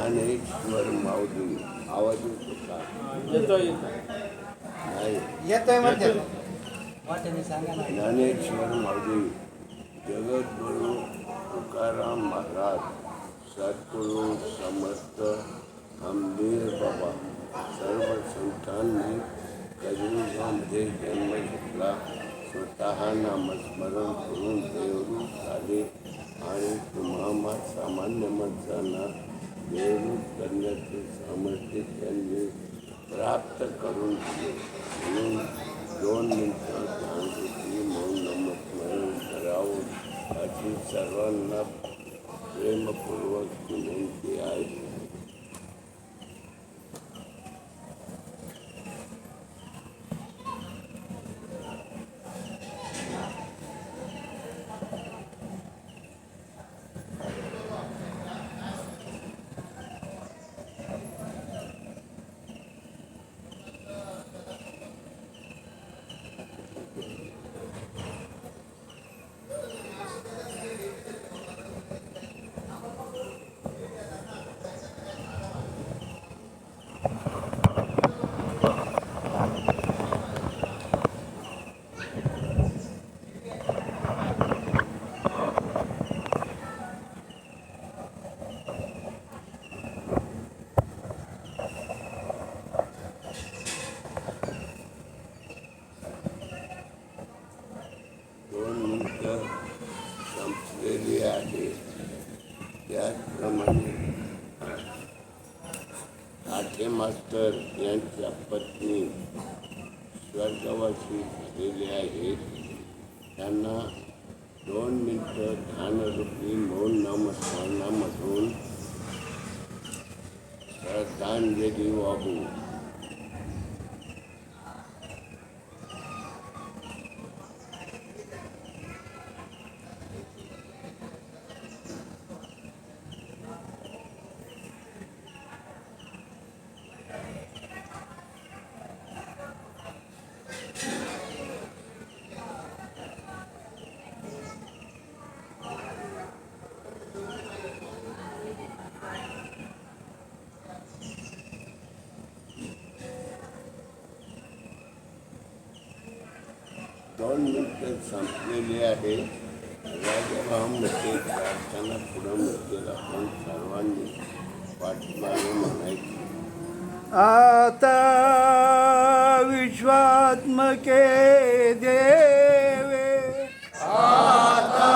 ज्ञानेश्वर माऊली. आवाज येतो का? नाही. ज्ञानेश्वर माऊली, जगद्गुरु तुकाराम महाराज, सद्गुरु समर्थ आंबेर बाबा, सर्व संतांनी कलियुगामध्ये जन्म घेतला. स्वतः नामस्मरण करून देवरूप झाले आणि तुम्हा सामान्य माणसांना देवरूप करण्याचे सामर्थ्य त्यांनी प्राप्त करून दिले. म्हणून 2 मिनिटं ध्यानरूपी मौन नामस्मरण करावं अशी सर्वांना प्रेमपूर्वक विनंती आहे. संपलेली आहे. त्याचप्रमाणे आठे मास्तर यांच्या पत्नी स्वर्गवासी झालेले आहेत. त्यांना 2 मिनिटं ध्यानरूपी मौन नामस्मरणामधून श्रद्धांजली वाहू. दोन मिनिटं संपलेली आहे. राजभावामध्ये प्रार्थना पुढं म्हणतील. आपण सर्वांनी पाठीमागे म्हणायची. आता विश्वात्मके देवे, आता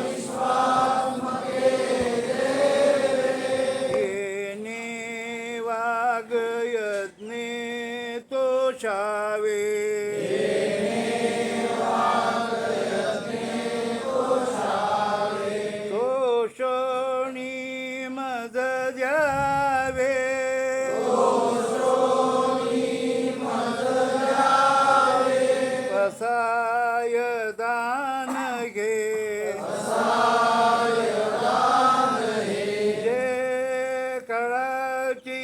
विश्वात्मके देवे, येणे वाग यज्ञे तोषावे, दान घे जे कळाची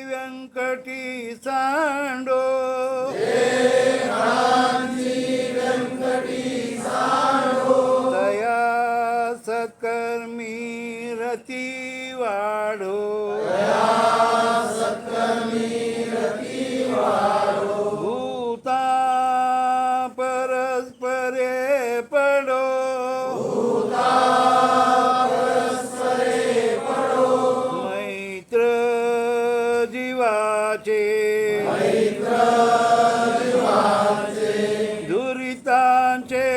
व्यंकटी सांडो, दया सत्कर्मी रती वाढो, भूता परस्परे पडो, मैत्र जीवाचे दुरितांचे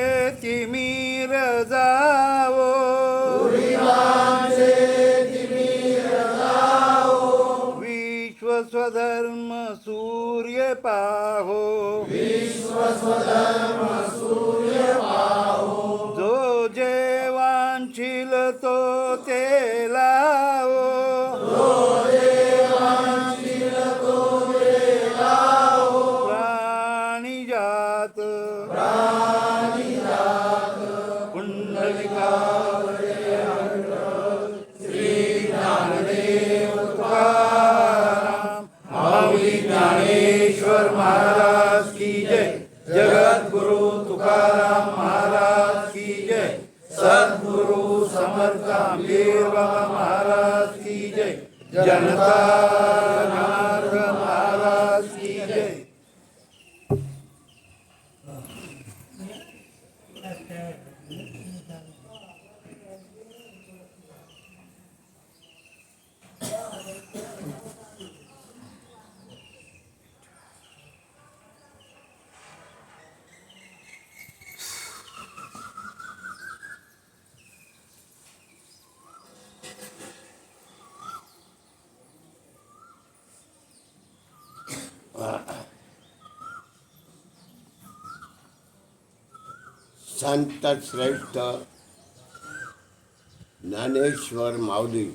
तिमिर जावो, विश्व स्वधर्म सूर्य पाहो, जो जे वांछील तो ते लावो, प्राणी जात पुंडलिकावरे श्री ज्ञानदेव तुकाराम माऊली ज्ञानेश्वर महाराज की जय. जगद्गुरु जनता जनार्दन महाराज की जय. संत श्रेष्ठ ज्ञानेश्वर माऊली,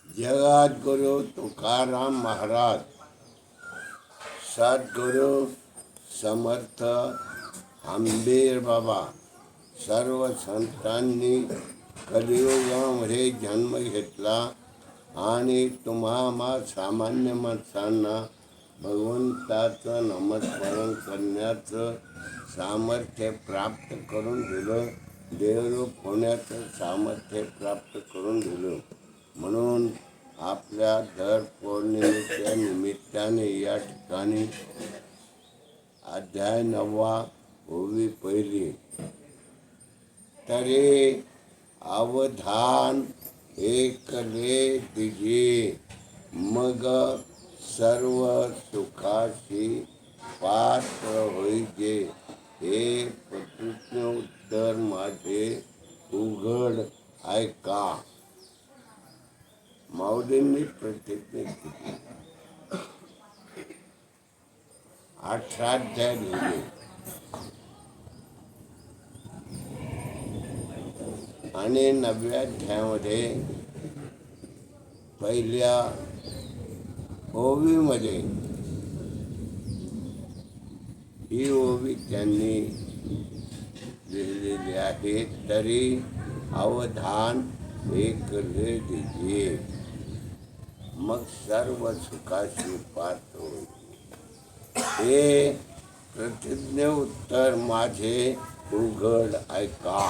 जगद्गुरु तुकाराम महाराज, सद्गुरु समर्थ आंबेर बाबा, सर्व संतांनी कलियुगामध्ये जन्म घेतला आणि तुम्हा सामान्य माणसांना भगवंताचं नामस्मरण करण्याचं सामर्थ्य प्राप्त करून दिलं, देवरूप होण्याचं सामर्थ्य प्राप्त करून दिलं. म्हणून आपल्या दर पौर्णिमेच्या निमित्ताने या ठिकाणी अध्याय 9 ओवी पहिली. तरी अवधान एकले दिजे, मग सर्व सुखाशी पात्र होईजे. हे प्रतिज्ञ उत्तर माझे उघड ऐका. माऊलींनी प्रतिज्ञा केली. 18 अध्याय लिहिले आणि 9व्या अध्यायामध्ये पहिल्या ओवीमध्ये ही ओवी त्यांनी लिहिलेली आहे. तरी अवधान एकले दिजे, मग सर्व सुखाशी पात्र होईल. हे प्रतिज्ञ उत्तर माझे उघड ऐका.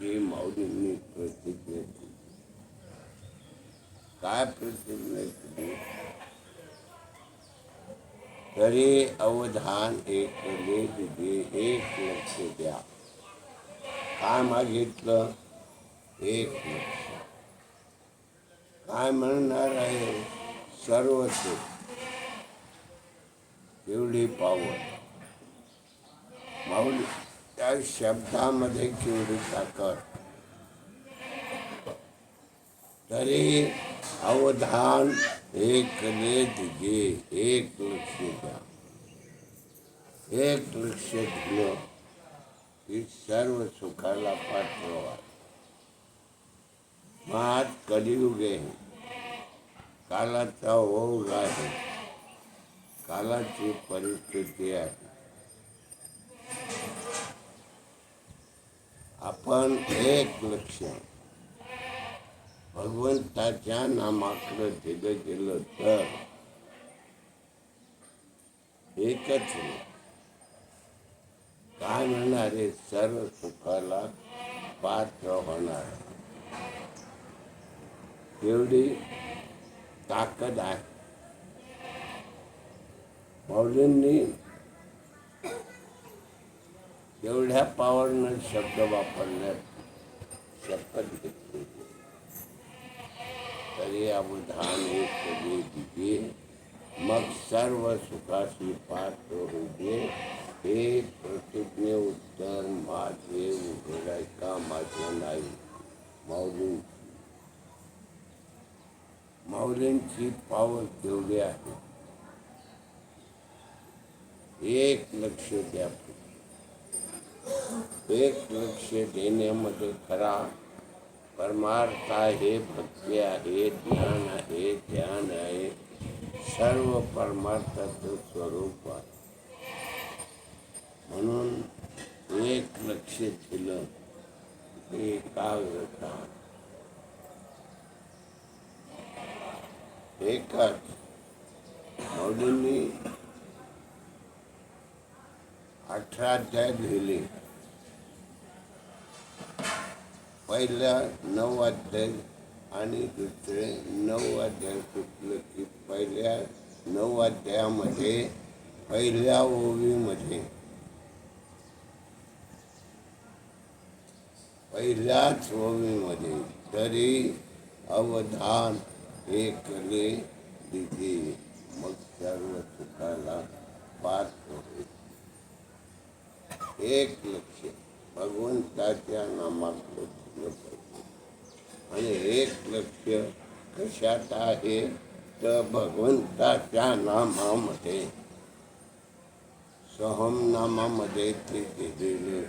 ही माऊलींनी प्रतिज्ञा केली. काय प्रतिज्ञा केली? तरी अवधान एकले दिजे, एक लक्ष द्या. काय मागितलं? एक लक्ष. काय म्हणणार आहे? सर्व सुख. केवढी पावर माऊली त्या शब्दामध्ये, केवढी ताकद. तरी अवधान एकले दिजे, एक लक्ष द्या. एक लक्ष दिलं की सर्व सुखाला पात्र व्हाल. आज कलियुग आहे, कालाचा ओघ आहे, कालाची परिस्थिती आहे. आपण एक लक्ष भगवंताच्या नामाकडे दिलं गेलं तर एकच नाही. काय म्हणणारे? सर्व सुखाला पात्र होणार. एवढी ताकद आहे. माऊलींनी एवढ्या पावरनं शब्द वापरण्यात शपथ घेतली. तरी अवधान एकले दिजे, मग सर्व सुखाशी पात्र होते. हे प्रतिज्ञ उत्तर माझे उघड ऐका. माझं नाही, माऊलींची पावर तेवढी आहे. एक लक्ष द्या. एक लक्ष देण्यामध्ये खरा परमार्थ आहे, भक्ती आहे, ज्ञान आहे, ध्यान आहे. सर्व परमार्थाचं स्वरूप आहे. म्हणून एक लक्ष दिलं, एकाग्रता. एकच माऊलींनी 18 अध्याय लिहिले. पहिल्या 9 अध्याय आणि दुसरे 9 अध्याय सुटलं की पहिल्या 9 अध्यायामध्ये पहिल्या ओवीमध्ये पहिल्याच ओवीमध्ये तरी अवधान ऐकले दिजे मग सर्व सुखाला पात्र होईल. एक लक्ष भगवंताच्या नामात असलं पाहिजे. आणि एक लक्ष कशात आहे तर भगवंताच्या नामामध्ये, सोहम नामामध्ये ते दिलेले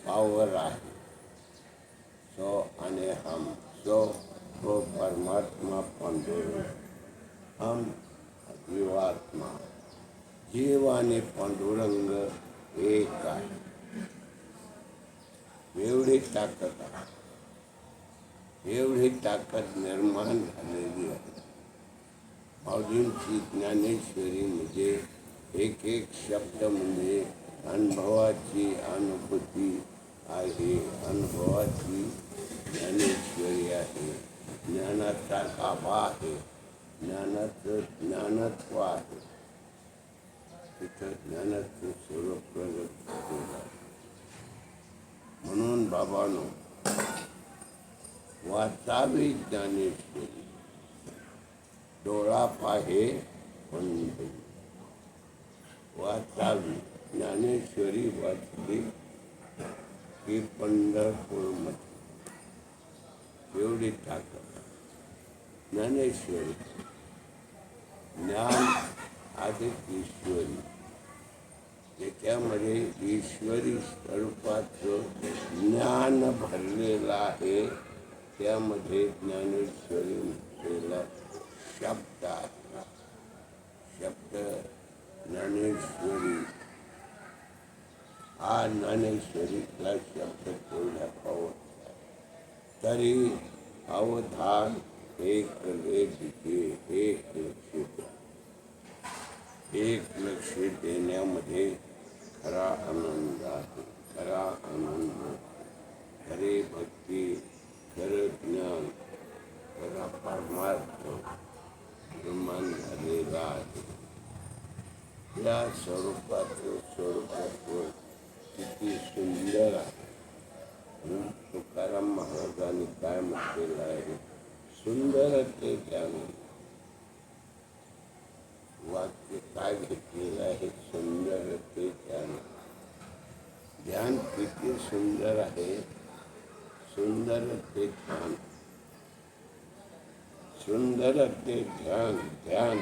पावर आहे. सो आणि हम. सो तो परमात्मा पांडुरंग, हम जीवात्मा. जीव आणि पांडुरंग एक आहे. एवढी ताकद आहे, एवढी ताकद निर्माण झालेली आहे. माऊलींची ज्ञानेश्वरी म्हणजे एक एक शब्द म्हणजे अनुभवाची अनुभूती आहे, अनुभवाची ज्ञानेश्वरी आहे, ज्ञानाचा गाभा आहे, ज्ञानाचं ज्ञानत्व आहे. तिथं ज्ञानाचं स्वरूप प्रगट झालेलं आहे. म्हणून बाबांनो, वाचावी ज्ञानेश्वरी, डोळा पाहे पंढरी. वाचावी ज्ञानेश्वरी वाचली की पंढरपूरमध्ये एवढी ताकद. ज्ञानेश्वरी ज्ञान अधिक ईश्वरी, त्याच्यामध्ये ईश्वरी स्वरूपाचं ज्ञान भरलेलं आहे. त्यामध्ये ज्ञानेश्वरी म्हटलेला शब्द आहे. शब्द ज्ञानेश्वरी हा ज्ञानेश्वरीतला शब्द तेवढ्या पावत तरी अवधान ऐकले दिजे. एक लक्ष द्या. एक लक्ष देण्यामध्ये खरा आनंद आहे, खरा आनंद. खरे भक्ती, खरं ज्ञान, खरा परमार्थ निर्माण झालेला आहे. या स्वरूपाचं स्वरूपात्व किती सुंदर आहे. म्हणून तुकाराम महाराजांनी काय म्हटलेलं आहे, सुंदर ते ज्ञान. वाक्य काय घेतलेलं आहे, सुंदर ते ध्यान. ध्यान किती सुंदर आहे, सुंदर ते ध्यान, सुंदर ते ध्यान. ध्यान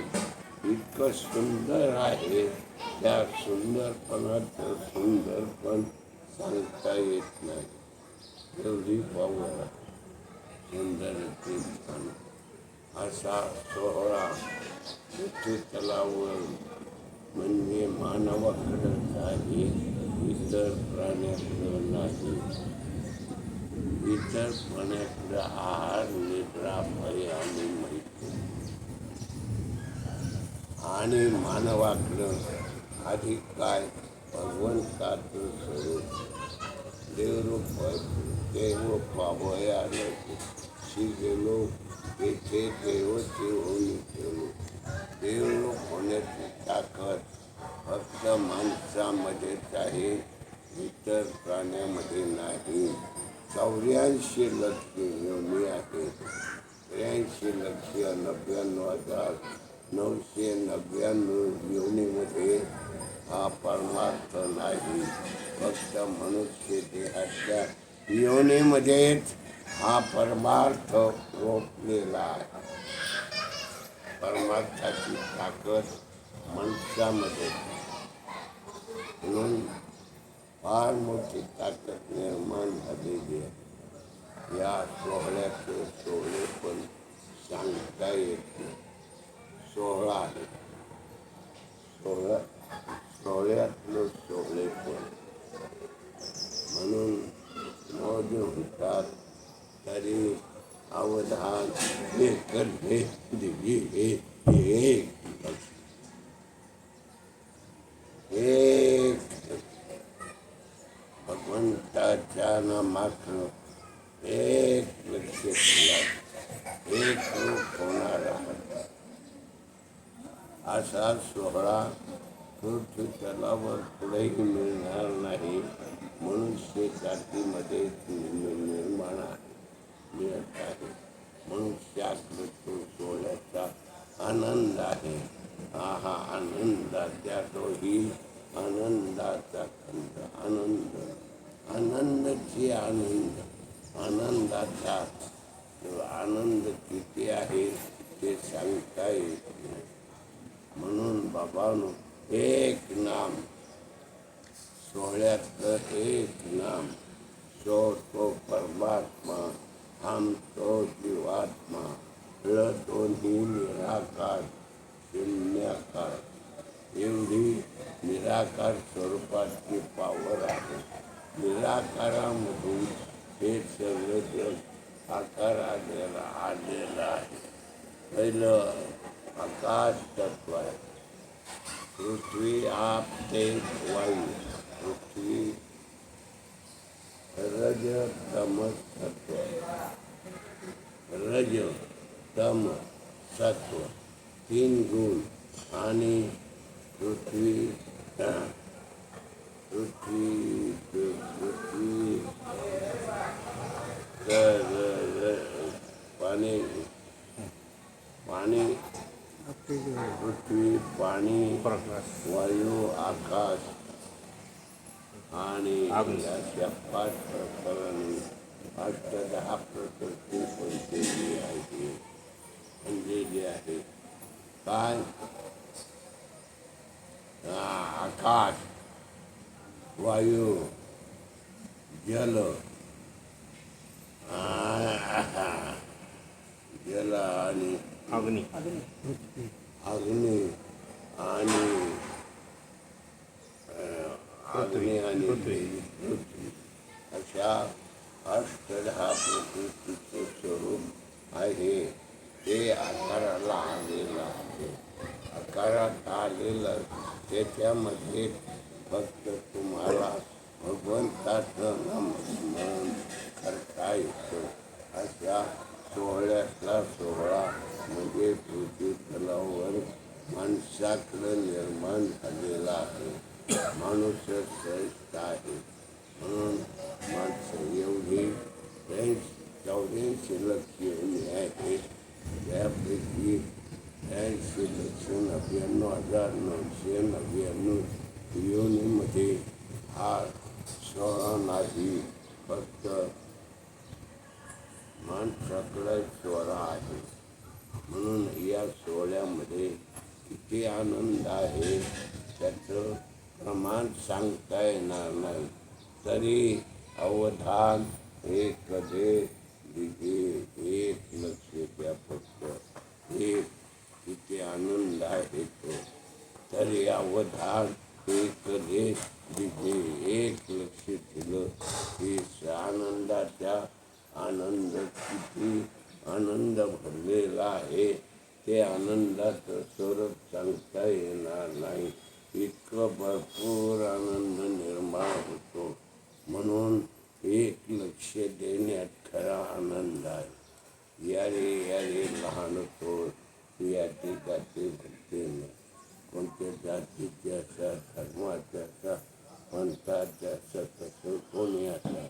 इतकं सुंदर आहे, त्या सुंदरपणाचं सुंदरपण सांगता येत नाही. एवढी पावर आहे सुंदर ते ध्यान. असा सोहळा तलावर म्हणजे मानवाकडंच आहे, इतर प्राण्याकडं नाही. इतर प्राण्याकडं आहार, निद्रा, भय आणि मैत्री, आणि मानवाकडं अधिक काय भगवंताचं स्वरूप. देवरूप देव पावया शी गेलो, तेथे देवचे होऊन गेलो. देवरूप होण्याची ताकद फक्त माणसामध्येच आहे, इतर प्राण्यामध्ये नाही. 84 लक्ष योनी आहेत. 83,99,999 योनीमध्ये हा परमार्थ नाही. फक्त मनुष्य देहाच्या योनीमध्येच हा परमार्थ रोपलेला आहे. परमार्थाची ताकद माणसामध्ये, म्हणून फार मोठी ताकद निर्माण झालेली आहे. या सोहळ्याचे सोहळे पण सांगता येत नाही. सोहळा आहे, सोहळ्यातलं सोहळे पण. म्हणून मौज होतात तरी अवधान ऐकले दिजे. एक भगवंताच्या नामात एक लक्ष ठेवा, एक रूप होणार आहात. असा सोहळा पृथ्वी तलावर पुढेही मिळणार नाही. मनुष्य जातीमध्ये निर्माण मिळत आहे. मनुष्याकडे तो सोहळ्याचा आनंद आहे. हा आनंदाच्या तोही आनंदाचा खंड. आनंदाची आनंदाचा आनंद किती आहे ते सांगता येत नाही. म्हणून बाबांनो, एक नाम, सोहळ्यातलं एक नाम, तो परमात्मा, हम तो जीवात्मा, दोन्ही निराकार शून्याकार, एवढी निराकार स्वरूपाची पावर आहे. निराकारामधून हे सगळं जग आकाराला आलेलं आहे. पहिलं आकाश तत्व आहे. पृथ्वी, आप, तेज, वायू. पृथ्वी रज तम सत्व, रज तम सत्व 3 गुण. आणि पृथ्वी पृथ्वी, पाणी, वायू, आकाश आणि अशा 5 प्रकारांनी 10 प्रकृती आणलेली आहे. काय? आकाश, वायू, जल आणि अग्नी आणि पृथ्वी. अशा 10 प्रकृतीचे स्वरूप आहे. ते आकाराला आलेलं आहे. आकारात आलेलं त्याच्यामध्ये फक्त तुम्हाला भगवंताचं नामस्मरण करता येतं. अशा सोहळ्यातला सोहळा म्हणजे पृथ्वी तलावर माणसाकडं निर्माण झालेला आहे. माणूस श्रेष्ठ आहे. म्हणून माणसं एवढी 84 लक्ष योनी आहेत. त्यापैकी 80,99,999 योनीमध्ये हा सोहळा नाही, फक्त माणसाकडे सोहळा आहे. म्हणून या सोहळ्यामध्ये किती आनंद आहे त्याचं प्रमाण सांगता येणार नाही. तरी अवधान एक दे दिजे, एक लक्ष द्या फक्त. एक किती आनंद आहे तो. तरी अवधान एक दे दिजे, एक लक्ष दिलं की आनंदाच्या आनंद किती आनंद भरलेला आहे ते आनंदाचं स्वरूप सांगता येणार नाही. इतकं भरपूर आनंद निर्माण होतो. म्हणून एक लक्ष देण्यात खरा आनंद आहे. यारे लहान थोर, याची जाती भक्ती नाही. कोणत्या जातीचे असा, धर्माचे असा, पंथाचे असा, तसं कोणी असा.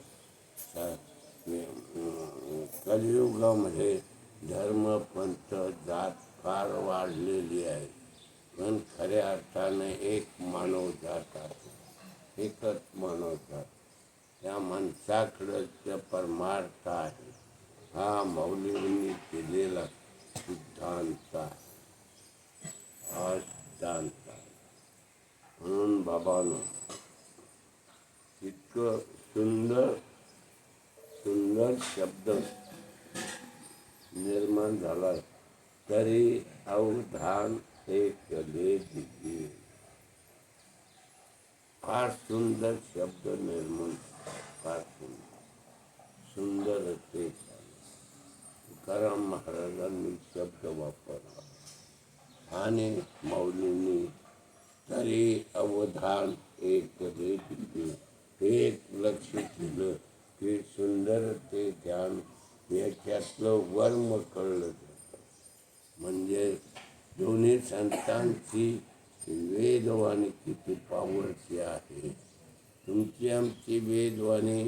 कलियुगामध्ये धर्म, पंथ, जात फार वाढलेली आहे. पण खऱ्या अर्थाने एक मानव जात आहे. एकच मानव जात. त्या माणसाकडं परमार्थ आहे. हा मौलींनी केलेला सिद्धांत आहे. हा सिद्धांत आहे. म्हणून बाबांनो, इतकं सुंदर शब्द निर्माण झाला. तरी अवधान एक दे दिजे. फार सुंदर शब्द निर्माण, फार सुंदर ते तुकाराम महाराजांनी शब्द वापरला आणि मौलींनी तरी अवधान एक दे दिजे, एक लक्ष दिलं की सुंदर ते ध्यान याच्यातलं वर्म कळलं जातं. म्हणजे दोन्ही संतांची वेदवाणी किती पावरची आहे. तुमची आमची वेदवाणी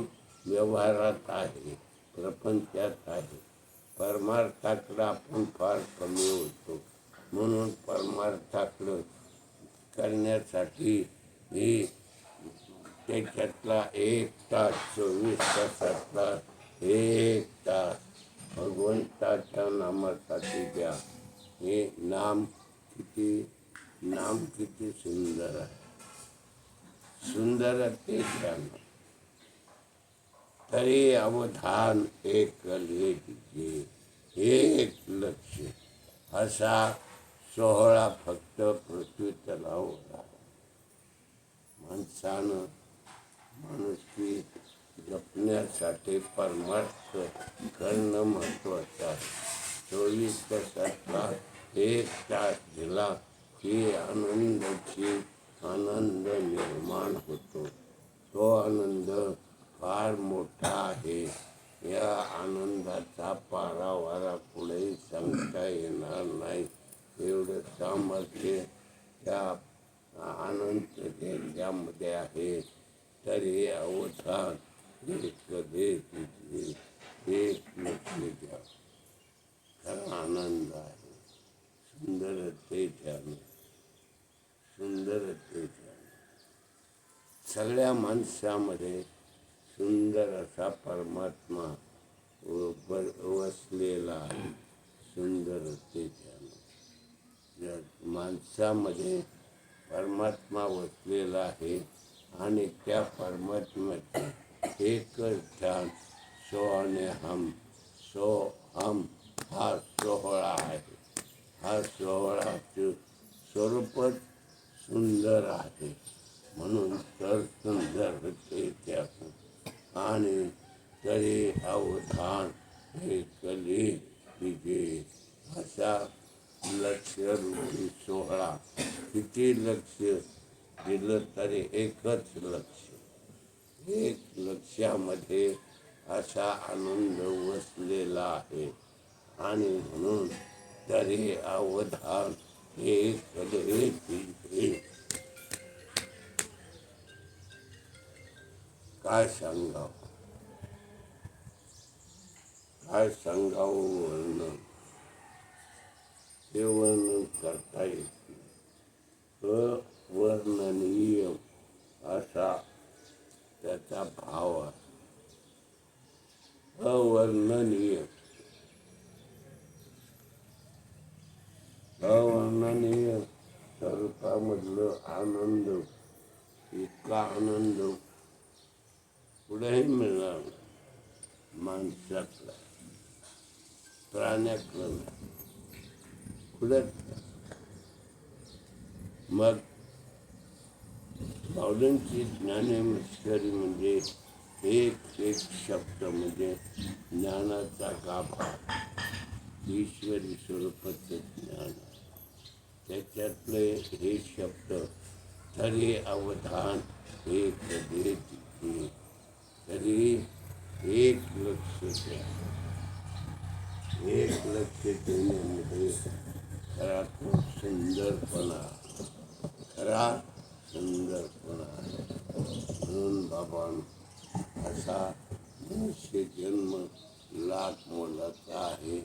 व्यवहारात आहे, प्रपंचात आहे. परमार्थाकडं आपण फार कमी होतो. म्हणून परमार्थाकडं करण्यासाठी ही त्याच्यातला 1 तास 24 तासातला 1 तास भगवंताच्या नामासाठी द्या. हे नाम किती सुंदर आहे. सुंदर ते ध्यान तरी अवधान एक लेखिके एक लक्ष असा सोहळा फक्त पृथ्वी तलावर आहे. माणसानं मनुष्य जपण्यासाठी परमार्थ करणं महत्वाचं आहे. 24 तासातला 1 तास दिला की आनंद निर्माण होतो. तो आनंद फार मोठा आहे. या आनंदाचा पारावारा कुठेही सांगता येणार नाही. एवढं सामर्थ्य त्या आनंद त्यामध्ये आहे. तरी अवधान एक लक्ष द्या. खरा आनंद आहे. सुंदर ते ध्यान. सगळ्या माणसामध्ये सुंदर असा परमात्मा वसलेला आहे. सुंदर ते ध्यान. माणसामध्ये परमात्मा वसलेला आहे आणि त्या परमात्म्याचे एकच ध्यान सो हम हा सोहळा आहे. हा सोहळाचं स्वरूपच सुंदर आहे. म्हणून तर सुंदर ते ध्यान. आणि तरी अवधान हे कले असा लक्षरूपी सोहळा. किती लक्ष दिलं तरी एकच लक्ष. एक लक्ष्यामध्ये असा आनंद वसलेला आहे. आणि म्हणून तरी अवधान हे कले काय सांगावं वर्णन. ते वर्णन करता येते. अवर्णनीय असा त्याचा भाव आहे. अवर्णनीय स्वरूपामधलं आनंद, इतका आनंद कुठेही मिळणार नाही. माणसातला, प्राण्यातला नाही. कुठेच. मग माऊलींची ज्ञानेश्वरी म्हणजे एक शब्द म्हणजे ज्ञानाचा गाभा. ईश्वरी स्वरूपाचं ज्ञान. त्याच्यातले हे शब्द तरी अवधान एक देती. तरी एक लक्ष द्या. एक लक्ष देण्यामध्ये खरा तो सुंदरपणा आहे. म्हणून बाबांनो, असा मनुष्य जन्म लाख मोलाचा आहे.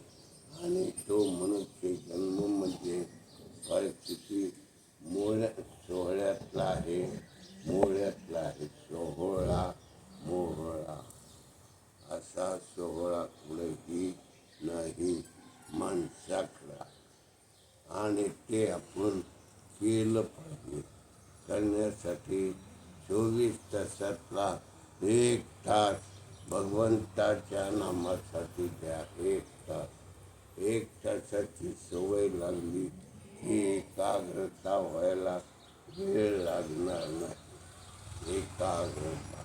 आणि तो मनुष्य जन्म म्हणजे परिस्थिती सोहळ्यातला आहे. मोहळा असा सोहळा कुठेही नाही माणसाकडा. आणि ते आपण केलं पाहिजे. करण्यासाठी 24 तासातला 1 तास भगवंताच्या नामासाठी द्या. 1 तास. 1 तासाची सवय लागली की एकाग्रता व्हायला वेळ लागणार नाही. एकाग्रता.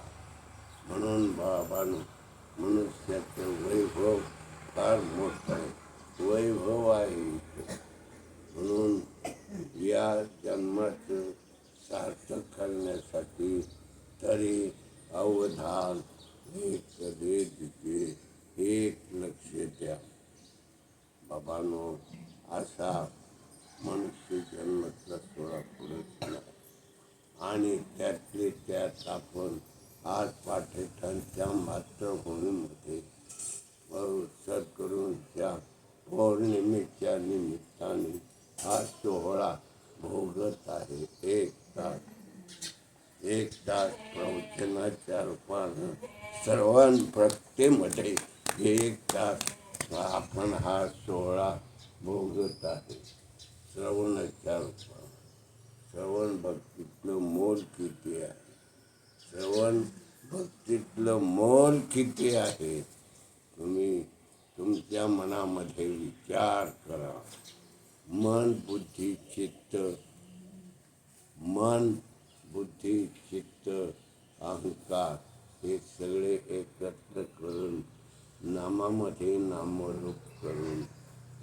म्हणून बाबांनो, मनुष्याचं वैभव फार मोठं आहे. वैभव आहे. म्हणून या जन्माचं सार्थक करण्यासाठी तरी अवधान हे असा मनुष्य जन्मातला सोहळा पुढे झाला आणि त्यातले त्यात आपण आज पाठेठांच्या मातृभूमीमध्ये सद्गुरूंच्या पौर्णिमेच्या निमित्ताने हा सोहळा भोगत आहे. एक तास प्रवचनाच्या रूपानं श्रवण भक्तीमध्ये एक तास आपण हा सोहळा भोगत आहे. श्रवणाच्या रूपानं श्रवण भक्तीतलं मोल किती आहे, श्रवण भक्तीतलं मोल किती आहे, तुम्ही तुमच्या मनामध्ये विचार करा. मन बुद्धी चित्त अहंकार हे सगळे एकत्र करून नामामध्ये नामरूप करून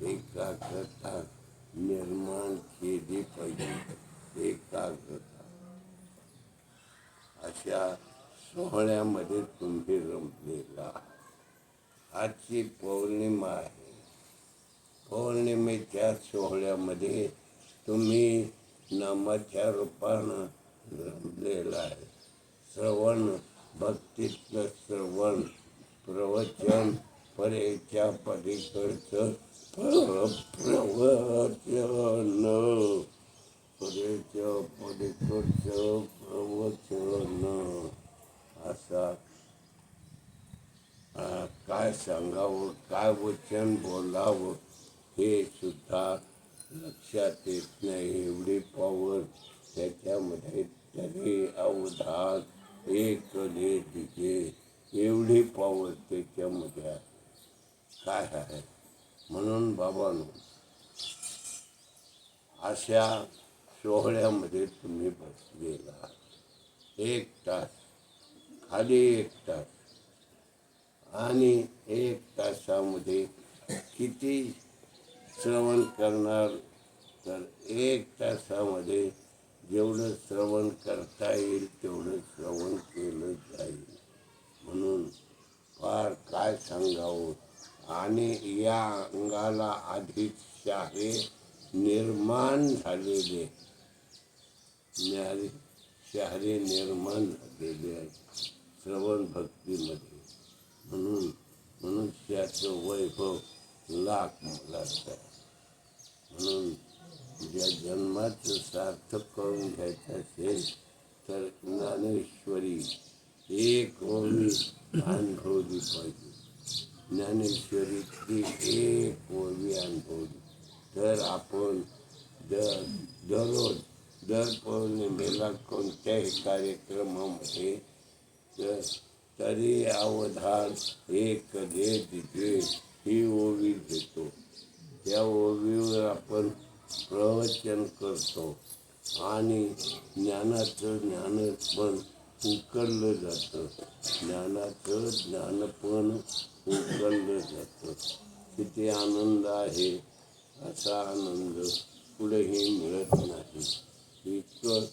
एकाग्रता निर्माण केली पाहिजे. एकाग्रता अशा सोहळ्यामध्ये तुम्ही रमलेला. आजची पौर्णिमा आहे. पौर्णिमेच्या सोहळ्यामध्ये तुम्ही नामाच्या रूपानं रमलेला आहे. श्रवण भक्तीतलं श्रवण प्रवचन परेच्या पलीकडचं प्रवचन परेच्या पलीकडचं प्रवचन असा काय सांगावं, काय वचन बोलावं हे सुद्धा लक्षात येत नाही. एवढी पॉवर त्याच्यामध्ये, तरी अवधान एकले दिगे, एवढी पॉवर त्याच्यामध्ये आहे. काय आहे म्हणून बाबांनो, अशा सोहळ्यामध्ये तुम्ही बसलेला एक तास, खाली एक तास, आणि एक तासामध्ये किती श्रवण करणार, तर एक तासामध्ये जेवढं श्रवण करता येईल तेवढं श्रवण केलं जाईल. म्हणून फार काय सांगावं. आणि या अंगाला आधीच शहारे निर्माण झालेले शहारे निर्माण झालेले आहेत श्रवण भक्तीमध्ये. म्हणून मनुष्याचं वैभव लाख मोलाचं आहे. म्हणून ज्या जन्माचं सार्थक करून घ्यायचं असेल तर ज्ञानेश्वरी एक ओवी अनुभवली पाहिजे. ज्ञानेश्वरीची एक ओवी अनुभवली तर आपण दररोज दर पौर्णिमेला कोणत्याही कार्यक्रमामध्ये तरी अवधान एक दे दिगे ही ओवी घेतो. त्या ओवीवर आपण प्रवचन करतो आणि ज्ञानाचं ज्ञानपण उकळलं जातं. ज्ञानाचं ज्ञानपण उकळलं जातं. किती आनंद आहे. असा आनंद पुढेही मिळत नाही. इतकं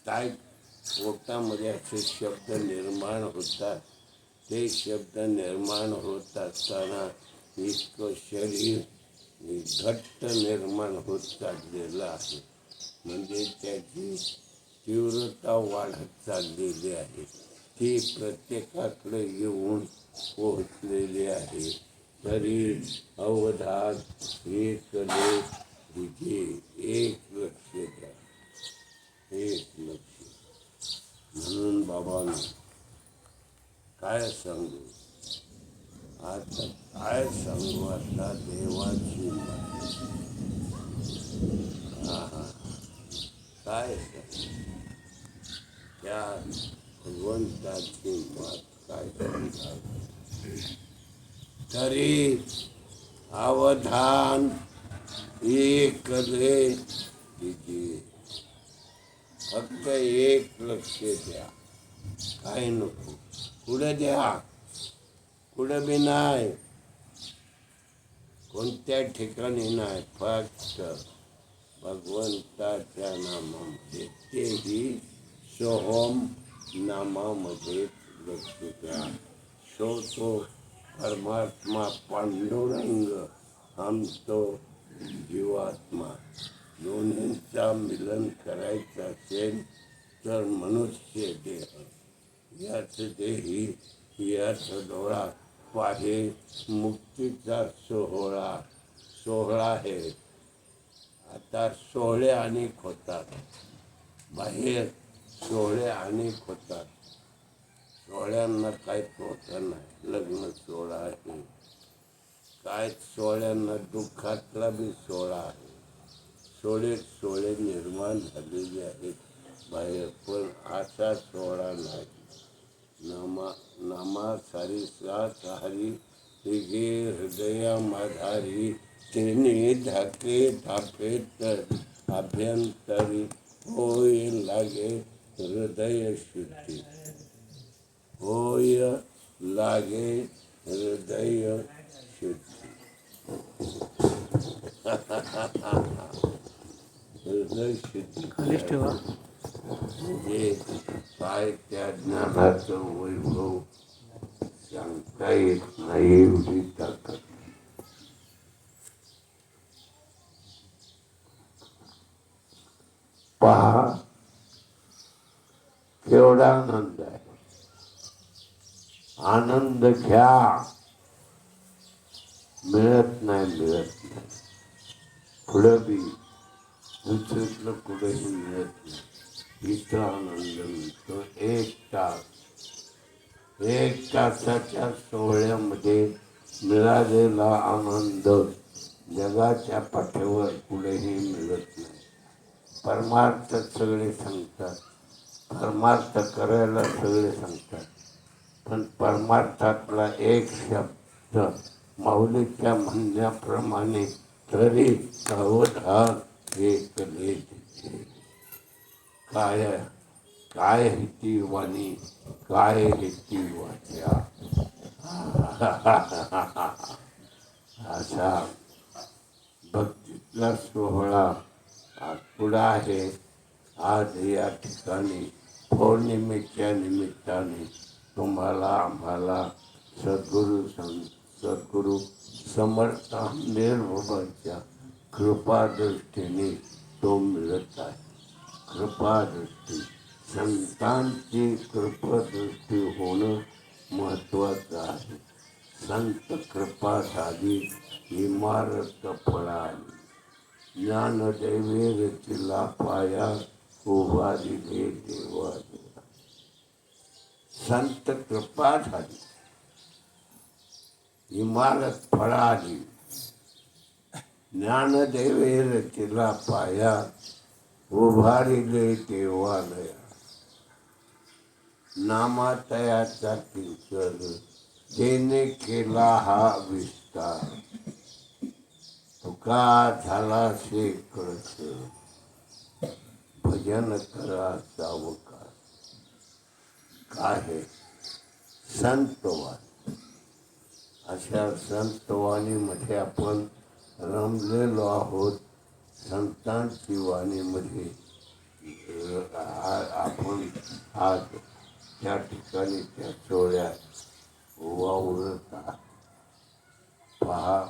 काय पोटामध्ये असे शब्द निर्माण होतात. ते शब्द निर्माण होत असताना इतकं शरीर घट्ट निर्माण होत चाललेलं आहे. म्हणजे त्याची तीव्रता वाढत चाललेली आहे. ती प्रत्येकाकडे येऊन पोहोचलेली आहे. तरी अवधान एक लक्ष द्या, एक लक्ष. म्हणून बाबांनो काय सांगू आता, काय सांगू आता देवाची काय त्या भगवंताची मात काय सांगतात. तरी अवधान एक रे तिथे फक्त एक लक्ष द्या. काय नको पुढे द्या, पुढे बी नाही, कोणत्या ठिकाणी नाही. फक्त भगवंताच्या नामामध्ये, तेही सोहम नामामध्ये लक्ष द्या. तो परमात्मा पांडुरंग हम तो जीवात्मा दोन्हींचा मिलन करायचं असेल तर मनुष्य देह याच देही याच डोळा पाहे मुक्तीचा सोहळा आहे. आता सोहळे अनेक होतात, बाहेर सोहळे अनेक होतात. सोहळ्यांना काही तोटा नाही. लग्न सोहळा आहे, काय सोहळ्यांना दुःखातला बी सोहळा आहे. सोहळे निर्माण झालेले आहेत बाहेर, पण असा सोहळा नाही. नामा सारी सात हरी गे हृदया माधारी तेने धाके धापे तर अभ्यंतरी होय लागे हृदय शुद्धी. होय लागे हृदय शुद्धी. हृदय शुद्धी खालीच ठेवा. म्हणजे काय त्या ज्ञानाचं वैभव सांगता येत नाही एवढी ताकद. पहा केवढा आनंद आहे. आनंद घ्या, मिळत नाही. पुढं बी दुसरीतलं कुठेही मिळत नाही. इथं आनंद मिळतो. एक तासाच्या सोहळ्यामध्ये मिळालेला आनंद जगाच्या पाठीवर कुठेही मिळत नाही. परमार्थ सगळे सांगतात, परमार्थ करायला सगळे सांगतात, पण परमार्थातला एक शब्द माऊलीच्या म्हणण्याप्रमाणे तरी सावधान एक लेत. काय हिती वाणी, काय हिती वाचा. असा भक्तीतला सोहळा पुढं आहे. आज या ठिकाणी पौर्णिमेच्या निमित्ताने तुम्हाला आम्हाला सद्गुरू समर्थ निर्भवांच्या कृपादृष्टीने तो मिळत आहे. कृपादृष्टी, संतांची कृपादृष्टी होणं महत्वाचं आहे. संत कृपा झाली, इमारत फळाली. ज्ञानदेवे रचिला पाया, उभारिले देवा. संत कृपा झाली, इमारत फळाली. ज्ञानदेवे रचिला पाया, उभारिले देवालया. नामातयाचा किंचन तेने केला हा विस्तार. तुका झाला से कळस, भजन करा सावकार. काय हे संतवाणी. अशा संतवाणीमध्ये आपण रमलेलो आहोत. संतांची वाणीमध्ये आपण आज त्या ठिकाणी त्या सोहळ्यात वावरत आहात. पहा,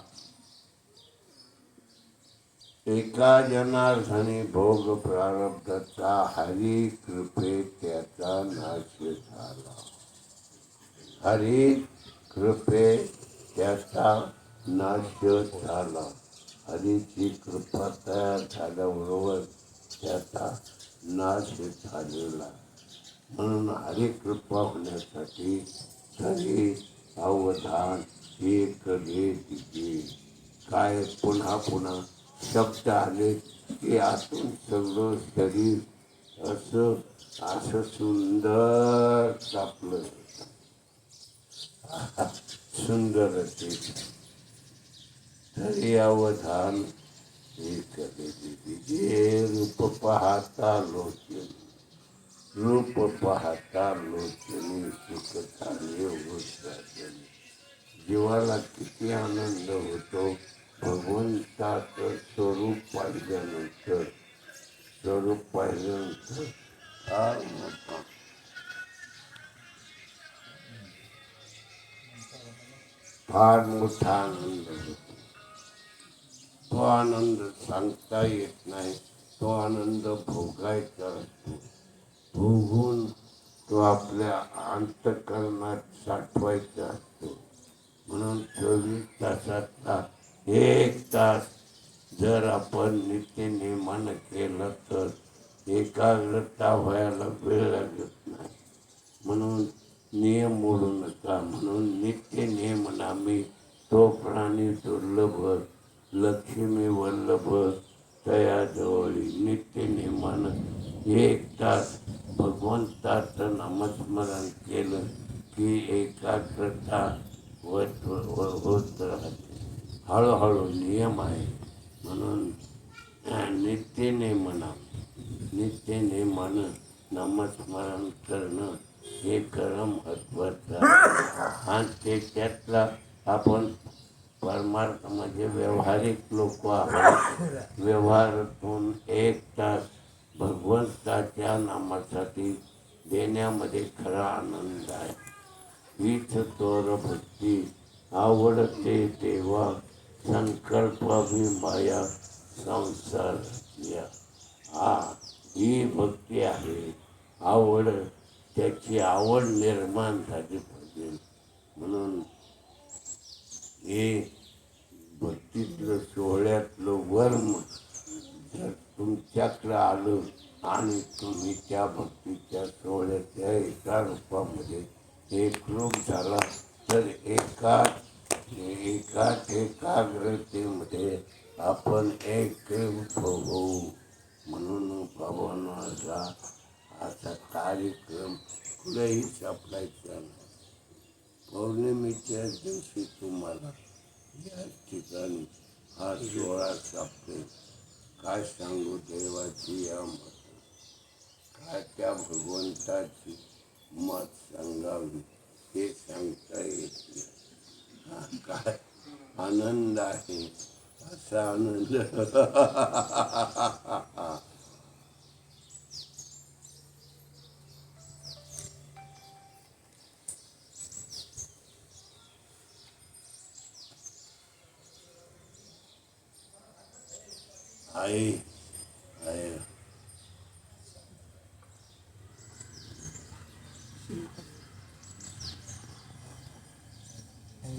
एका जनार्दनी भोग प्रारब्धाचा हरी कृपे त्याचा नाश झाला. हरी कृपे त्याचा नाश झाला. हरीची कृपा तयार झाल्याबरोबर त्याचा नाश झालेला. म्हणून हरिकृपा होण्यासाठी तरी अवधान एक घे. काय पुन्हा पुन्हा शब्द आले की आतून सगळं शरीर असं सुंदर तापलं. सुंदर असे तरी अवधान एक घे. रूप पाहता लोचनी, रूप पाहता लोचनी सुख झाले होत. जीवाला किती आनंद होतो भगवंताचं स्वरूप पाहिल्यानंतर. स्वरूप पाहिल्यानंतर फार मोठा आनंद होतो. तो आनंद सांगता येत नाही. तो आनंद भोगायचा असतो. भोगून तो आपल्या अंतःकरणात साठवायचा असतो. म्हणून 24 तासातला 1 तास जर आपण नित्यनेमानं केलं तर एकाग्रता व्हायला वेळ लागत नाही. म्हणून नियम मोडू नका. म्हणून नित्य नियमनामी तो प्राणी दुर्लभ लक्ष्मी वल्लभ तयाजवळी. नित्य नियमानं 1 तास भगवंताचं नामस्मरण केलं की एकाग्रता होत राहते. हळूहळू नियम आहे. म्हणून नित्यनेमानं नामस्मरण करणं हे खरं महत्त्वाचं आहे. आणि त्यातला आपण परमार्थ म्हणजे व्यावहारिक लोक आहोत. व्यवहारातून 1 तास भगवंताच्या नामासाठी देण्यामध्ये खरा आनंद आहे. हीच तोर भक्ती आवडते तेव्हा संकल्पावी माया संसार या. ही भक्ती आहे. आवड, त्याची आवड निर्माण झाली पाहिजे. म्हणून हे भक्तीतलं सोहळ्यातलं वर्म जर तुमच्याकडं आलं आणि तुम्ही त्या भक्तीच्या सोहळ्याच्या एका रूपामध्ये एकरूप झाला तर एकाग्रतेमध्ये आपण एकरूप होऊ. म्हणून बाबांनो असा कार्यक्रम कुठेही सापडायचा नाही. पौर्णिमेच्या दिवशी तुम्हाला या ठिकाणी हा सोहळा सापडेल. काय सांगू देवाची या मत, काय त्या भगवंताची मत सांगावी हे सांगता येत नाही. काय आनंद आहे. असा आनंद आहे.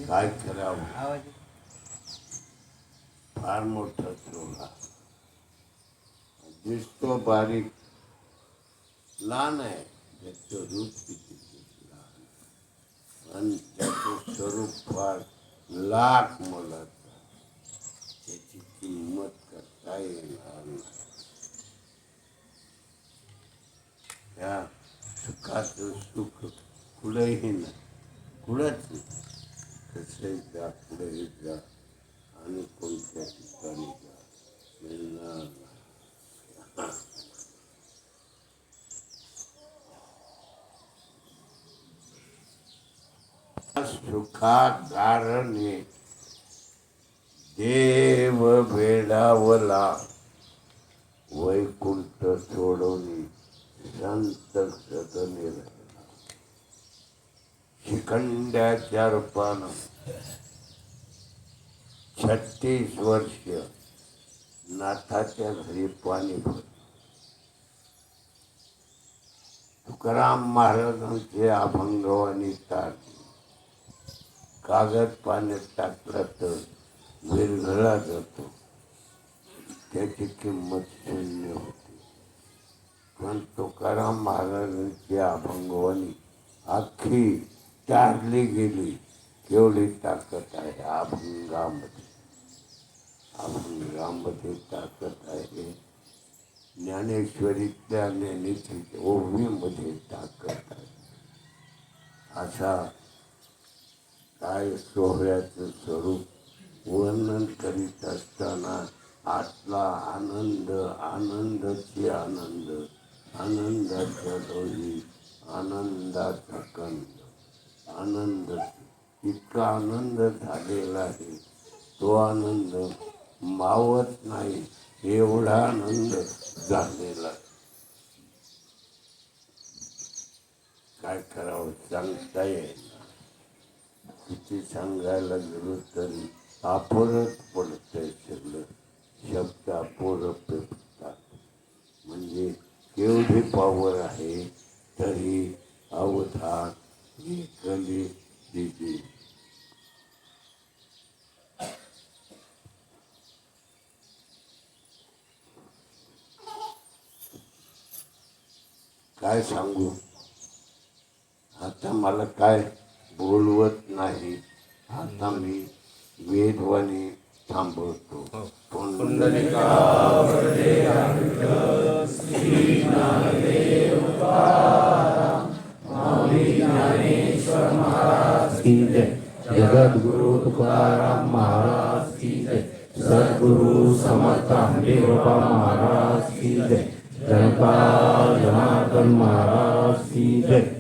काय करावं. फार मोठा सोहळा दिसतो बारीक लहान आहे. त्याचं रूप किती लहान आणि त्याचं स्वरूप फार लाख मोलाचं. त्याची किंमत करता येणार नाही. त्या सुखाचं सुख कुठेही नाही, कुठंच नाही. कसंही जा, कुठेही जा आणि कोणत्या ठिकाणी जा, मिळणार नाही. सुखाकारणे देव वेडावला वैकुंठ सोडवली संत सदने राहिला. शिखंड्याच्या रूपानं 36 वर्ष नाथाच्या घरी पाणी भरलं. तुकाराम महाराजांचे अभंगवाणी ताट कागद पाण्यात टाकला तर विरघळला जातो. त्याची किंमत शून्य होती. पण तुकाराम महाराजांची अभंगवाणी अख्खी तारली गेली. केवढी ताकद आहे अभंगामध्ये. अभंगामध्ये ताकद आहे. ज्ञानेश्वरीतल्या ज्ञानेश्वरी ओवीमध्ये ताकद आहे. असा काय सोहळ्याचं स्वरूप वर्णन करीत असताना आतला आनंद, आनंदाची आनंद, आनंदाच्या डोही, आनंदाचा कंद, आनंद इतका आनंद झालेला आहे. तो आनंद मावत नाही एवढा आनंद झालेला. काय करावं सांगता येईल. किती सांगायला गेलो तरी अपुरच पडतंय सगळं. शब्द पोरं पेटतात. म्हणजे केवढी पॉवर आहे तरी अवधान कली दिली. काय सांगू आता, मला काय बोलवत नाही. आता मी वेदवाणी थांबवतो. की जय. जगद्गुरु तुकाराम महाराज की जय. सद्गुरु समर्थ हंबीरोबा महाराज की जय. जयकार जनार्दन महाराज की जय.